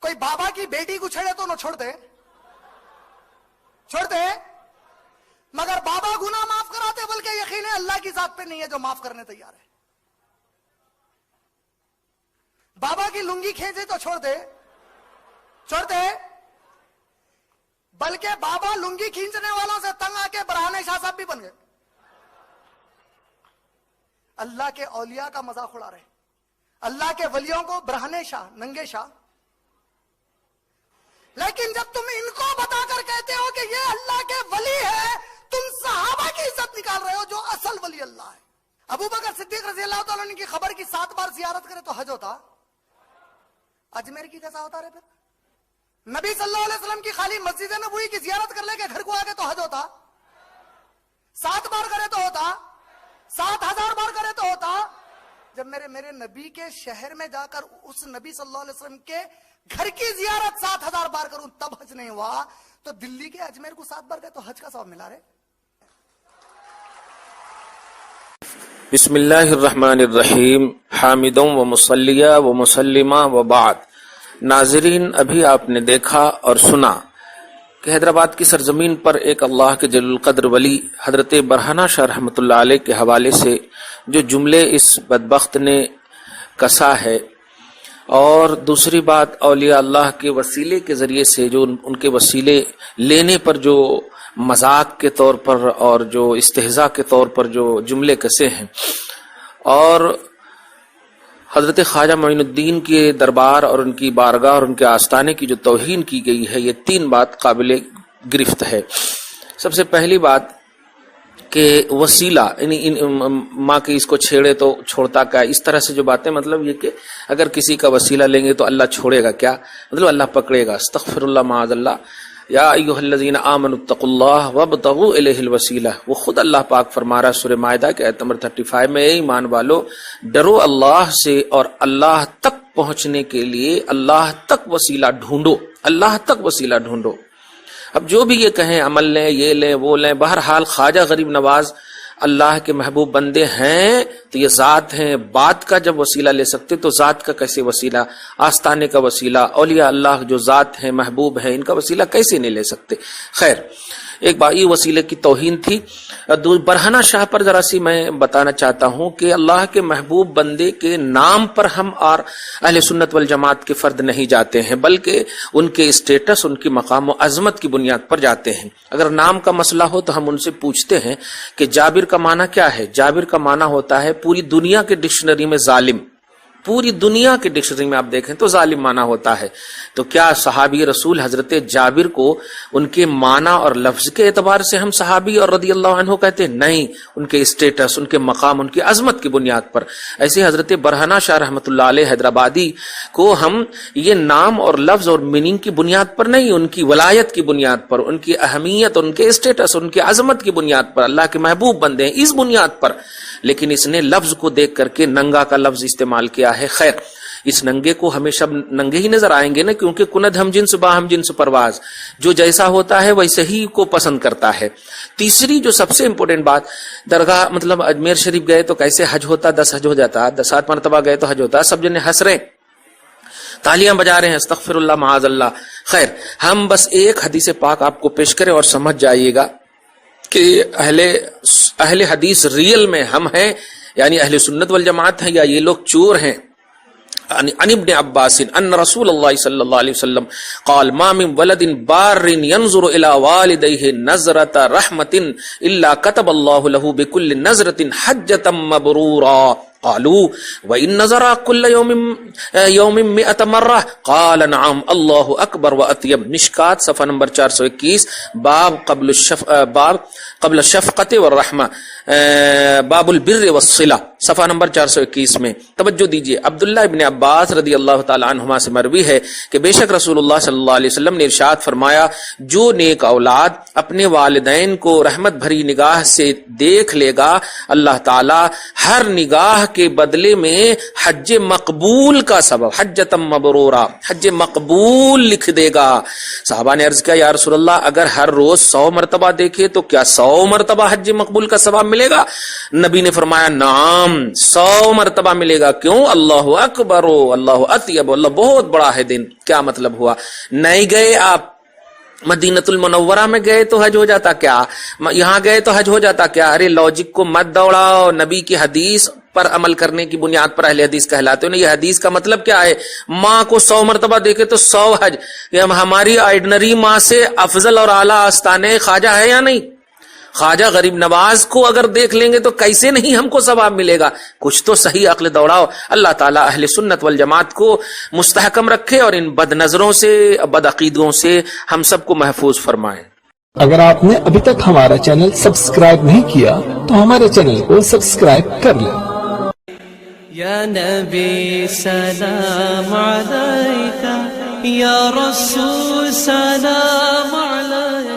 کوئی بابا کی بیٹی کو چھیڑے تو نہ چھوڑتے مگر بابا گناہ معاف کراتے، بلکہ یقین ہے اللہ کی ذات پہ نہیں ہے جو معاف کرنے تیار ہے۔ بابا کی لنگی کھینچے تو چھوڑتے بلکہ بابا لنگی کھینچنے والوں سے تنگ آ کے برہانے شاہ صاحب بھی بن گئے۔ اللہ کے اولیاء کا مذاق اڑا رہے، اللہ کے ولیوں کو برہانے شاہ، ننگے شاہ۔ لیکن جب تم ان کو بتا کر کہتے ہو کہ یہ اللہ کے ولی ہے، تم صحابہ کی عزت نکال رہے ہو جو اصل ولی اللہ ہے۔ ابو بکر صدیق رضی اللہ تعالیٰ عنہ کی خبر کی 7 بار زیارت کرے تو حج ہوتا، اجمیر کی کیسا ہوتا رہے؟ پھر نبی صلی اللہ علیہ وسلم کی خالی مسجد نبوی کی زیارت کر لے کے گھر کو آگے تو حج ہوتا، 7 بار کرے تو ہوتا، 7000 بار کرے تو ہوتا۔ جب میرے نبی کے شہر میں جا کر اس نبی صلی اللہ علیہ وسلم کے گھر کی زیارت 7000 بار کروں تب حج نہیں ہوا، تو دلی کے اجمیر کو 7 بار گئے تو حج کا ثواب ملا رہے۔ بسم اللہ الرحمن الرحیم، حامدوں و مصلیہ و مسلمہ و بعد۔ ناظرین، ابھی آپ نے دیکھا اور سنا کہ حیدرآباد کی سرزمین پر ایک اللہ کے جلیل القدر ولی حضرت برہنہ شاہ رحمۃ اللہ علیہ کے حوالے سے جو جملے اس بدبخت نے کسا ہے، اور دوسری بات اولیاء اللہ کے وسیلے کے ذریعے سے جو ان کے وسیلے لینے پر جو مذاق کے طور پر اور جو استہزاء کے طور پر جو جملے کسے ہیں، اور حضرت خواجہ معین الدین کے دربار اور ان کی بارگاہ اور ان کے آستانے کی جو توہین کی گئی ہے، یہ 3 بات قابل گرفت ہے۔ سب سے پہلی بات کہ وسیلہ، یعنی ماں کے اس کو چھیڑے تو چھوڑتا کیا، اس طرح سے جو باتیں، مطلب یہ کہ اگر کسی کا وسیلہ لیں گے تو اللہ چھوڑے گا کیا، مطلب اللہ پکڑے گا۔ استغفر اللہ معاذ اللہ۔ یا ایھا الذین آمنوا اتقوا اللہ وابتغوا الیہ الوسیلہ، وہ خود اللہ پاک فرما رہا ہے سورہ مائدہ کے آیت نمبر 35 میں، اے ایمان والو ڈرو اللہ سے اور اللہ تک پہنچنے کے لیے اللہ تک وسیلہ ڈھونڈو، اللہ تک وسیلہ ڈھونڈو۔ اب جو بھی یہ کہیں عمل لیں، یہ لیں، وہ لیں، بہرحال خواجہ غریب نواز اللہ کے محبوب بندے ہیں تو یہ ذات ہیں، بات کا جب وسیلہ لے سکتے تو ذات کا کیسے وسیلہ، آستانے کا وسیلہ، اولیاء اللہ جو ذات ہیں، محبوب ہیں، ان کا وسیلہ کیسے نہیں لے سکتے؟ خیر، ایک بات یہ وسیلے کی توہین تھی۔ برہنہ شاہ پر ذرا سی میں بتانا چاہتا ہوں کہ اللہ کے محبوب بندے کے نام پر ہم اور اہل سنت والجماعت کے فرد نہیں جاتے ہیں، بلکہ ان کے اسٹیٹس، ان کی مقام و عظمت کی بنیاد پر جاتے ہیں۔ اگر نام کا مسئلہ ہو تو ہم ان سے پوچھتے ہیں کہ جابر کا معنی کیا ہے؟ جابر کا معنی ہوتا ہے پوری دنیا کے ڈکشنری میں ظالم، پوری دنیا کے ڈکشنری میں آپ دیکھیں تو ظالم معنی ہوتا ہے۔ تو کیا صحابی رسول حضرت جابر کو ان کے معنی اور لفظ کے اعتبار سے ہم صحابی اور رضی اللہ عنہ کہتے ہیں؟ نہیں، ان کے اسٹیٹس، ان کے مقام، ان کی عظمت کی بنیاد پر۔ ایسے حضرت برہنہ شاہ رحمۃ اللہ علیہ حیدرآبادی کو ہم یہ نام اور لفظ اور میننگ کی بنیاد پر نہیں، ان کی ولایت کی بنیاد پر، ان کی اہمیت، ان کے اسٹیٹس، ان کی عظمت کی بنیاد پر، اللہ کے محبوب بندے ہیں اس بنیاد پر۔ لیکن اس نے لفظ کو دیکھ کر کے ننگا کا لفظ استعمال کیا ہے۔ خیر، اس ننگے کو ہمیشہ ننگے ہی نظر آئیں گے نا، کیونکہ کند ہم جنس با ہم جنس پرواز، جو جیسا ہوتا ہے ویسے ہی کو پسند کرتا ہے۔ تیسری جو سب سے امپورٹنٹ بات، درگاہ مطلب اجمیر شریف گئے تو کیسے حج ہوتا؟ 10 حج ہو جاتا، 7 مرتبہ گئے تو حج ہوتا، سب جنے ہنس رہے، تالیاں بجا رہے ہیں، استغفر اللہ معاذ اللہ۔ خیر، ہم بس ایک حدیث پاک آپ کو پیش کریں اور سمجھ جائیے گا کہ اہل حدیث ریل میں ہم ہیں، یعنی اہل سنت والجماعت ہیں، یا یہ لوگ چور ہیں۔ عن ابن عباس ان رسول اللہ صلی اللہ علیہ وسلم قال ما من ولد بار ينظر الى والديه نظرة رحمة الا كتب الله له بكل نظرة حجة مبرورا قالوا وإن نظر كل يوم 100 مرة قال نعم الله أكبر وأطيب۔ مشکات صفحہ نمبر 421، باب قبل الشفقة والرحمة، باب البر والصلة، صفحہ نمبر 421 میں۔ توجہ دیجئے، عبداللہ ابن عباس رضی اللہ تعالی عنہما سے مروی ہے کہ بے شک رسول اللہ صلی اللہ علیہ وسلم نے ارشاد فرمایا، جو نیک اولاد اپنے والدین کو رحمت بھری نگاہ سے دیکھ لے گا، اللہ تعالی ہر نگاہ کے بدلے میں حج مقبول کا سبب، حجۃ مبرورہ، حج مقبول لکھ دے گا۔ صحابہ نے عرض کیا یا رسول اللہ اگر ہر روز 100 مرتبہ دیکھے تو کیا 100 مرتبہ حج مقبول کا ثواب ملے گا؟ نبی نے فرمایا نعم 100 مرتبہ ملے گا۔ کیوں؟ اللہ اکبر اللہ اطیب، اللہ بہت بڑا ہے دن۔ کیا مطلب ہوا؟ نہیں گئے آپ مدینۃ المنورہ میں گئے تو حج ہو جاتا کیا؟ یہاں گئے تو حج ہو جاتا کیا؟ ارے لاجک کو مت دوڑاؤ، نبی کی حدیث پر عمل کرنے کی بنیاد پر اہل حدیث کہلاتے ہو۔ یہ حدیث کا مطلب کیا ہے؟ ماں کو 100 مرتبہ دیکھے تو 100 حج۔ یہ ہماری آرڈنری ماں سے افضل اور اعلیٰ آستانے خواجہ ہے یا نہیں؟ خواجہ غریب نواز کو اگر دیکھ لیں گے تو کیسے نہیں ہم کو ثواب ملے گا؟ کچھ تو صحیح عقل دوڑاؤ۔ اللہ تعالیٰ اہل سنت والجماعت کو مستحکم رکھے اور ان بد نظروں سے، بد عقیدوں سے ہم سب کو محفوظ فرمائے۔ اگر آپ نے ابھی تک ہمارا چینل سبسکرائب نہیں کیا تو ہمارے چینل کو سبسکرائب کر لیں۔ یا نبی سلام علیکہ، یا رسول سلام علیکہ۔